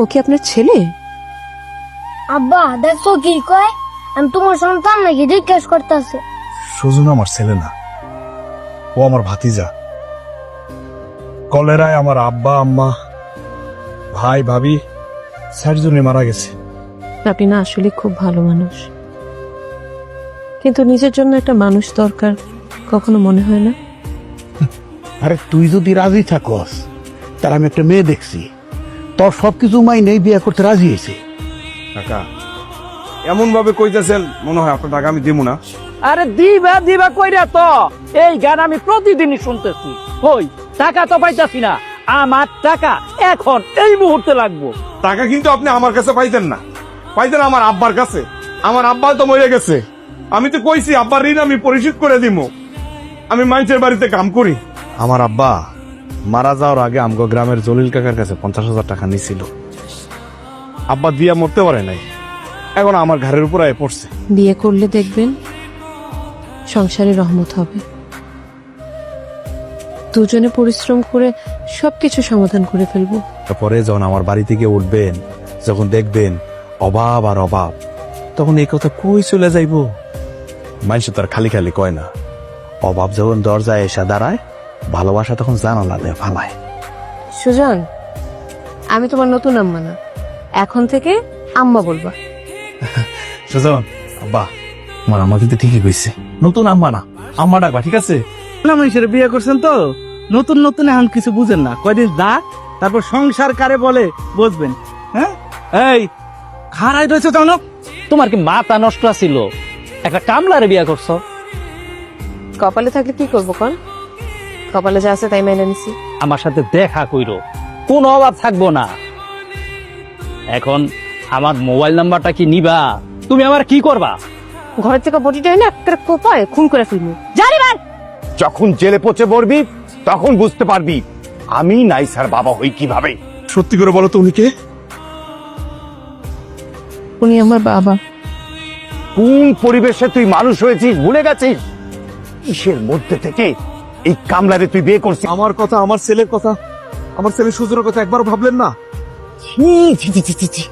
ও কি আপনার ছেলে? আব্বা দেখছো কি কয়, আমি তোমার সন্তান নাকি জিজ্ঞেস করতেছে। সুজন আমার ছেলে না, ও আমার ভাতিজা। কলেরায় আমার আব্বা আম্মা ভাই ভাবি ৬০ জনে মারা গেছে। আপনি না আসলে খুব ভালো মানুষ, কিন্তু নিজের জন্য একটা মানুষ দরকার কখনো মনে হয় না? আরে তুই যদি রাজি থাকস, তার আমি একটা মেয়ে দেখছি, তোর সবকিছু মাইনেই বিয়ে করতে রাজি হয়েছে। কাকা এমন ভাবে কইতেছেন মনে হয় আপনার টাকা আমি দিব না। আরে দিবা দিবা কইরা তো এই গান আমি প্রতিদিনই শুনতেছি। কই টাকা তো পাইতাছি না, আমার টাকা এখন এই মুহূর্তে লাগবো। টাকা কিন্তু আপনি আমার কাছে পাইতেন না, পাইতেন আমার আব্বার কাছে। আমার আব্বা তো মরে গেছে, আমি তো কইছি আব্বার ঋণ আমি পরিশোধ করে দিব। আমি মানুষের বাড়িতে কাম করি। আমার আব্বা মারা যাওয়ার আগে আমগো গ্রামের জলিল কাকার কাছে 50,000 টাকা নিছিল। আব্বা দিয়া মরতে পারে নাই, এখন আমার ঘরের উপর আয় পড়ছে। বিয়ে করলে দেখবেন সংসারে রহমত হবে। দুজনে পরিশ্রম করে সবকিছু সমাধান করে ফেলবো। তারপরে যখন আমার বাড়ি থেকে উঠবেন, যখন দেখবেন অভাব আর অভাব, তখন এই কথা কই চলে যাইব? মানুষ তো আর খালি খালি কয় না, অভাব যখন দরজায় এসে দাঁড়ায়, ভালোবাসা তখন জানালা দেয় ফালায়। সুজন, আমি তোমার নতুন আম্মা না, এখন থেকে আম্মা বলবা। সুজন, আব্বা আমার আম্মা কিন্তু ঠিকই কইছে, নতুন আম্মা না আম্মা ডাকবা, ঠিক আছে? মানুষের বিয়ে করছেন তো, নতুন নতুন এখন কিছু বুঝেন না, কয়দিন যাক তারপর সংসার কারে বলে বুঝবেন। হ্যাঁ এই খারাই রয়েছে জানো, তোমার কি মাথা নষ্ট ছিল? একটা কামলারে বিয়ে করছো। কপালে থাকলে কি করবো কন? কপালে যা আছে তাই মেনে নিছি। আমার সাথে দেখা কইরো, কোনো অভাব থাকবো না। এখন আমার মোবাইল নাম্বারটা কি নিবা? তুমি আমার কি করবা? ঘর থেকে বটিটাই না একটা কোপায় খুন করে ফেলবো। জানি মান যখন জেলে পচে মরবি তখন বুঝতে পারবি আমি নাইসার বাবা হই কিভাবে। সত্যি করে বলো তো উনি কে? উনি আমার বাবা। কোন পরিবেশে তুই মানুষ হয়েছিস ভুলে গেছিস? কিসের মধ্যে থেকে এই কামলারে তুই বিয়ে করছিস? আমার কথা, আমার ছেলের কথা, আমার ছেলে সুজনের কথা একবার ভাবলেন না? ছি ছি ছি ছি ছি।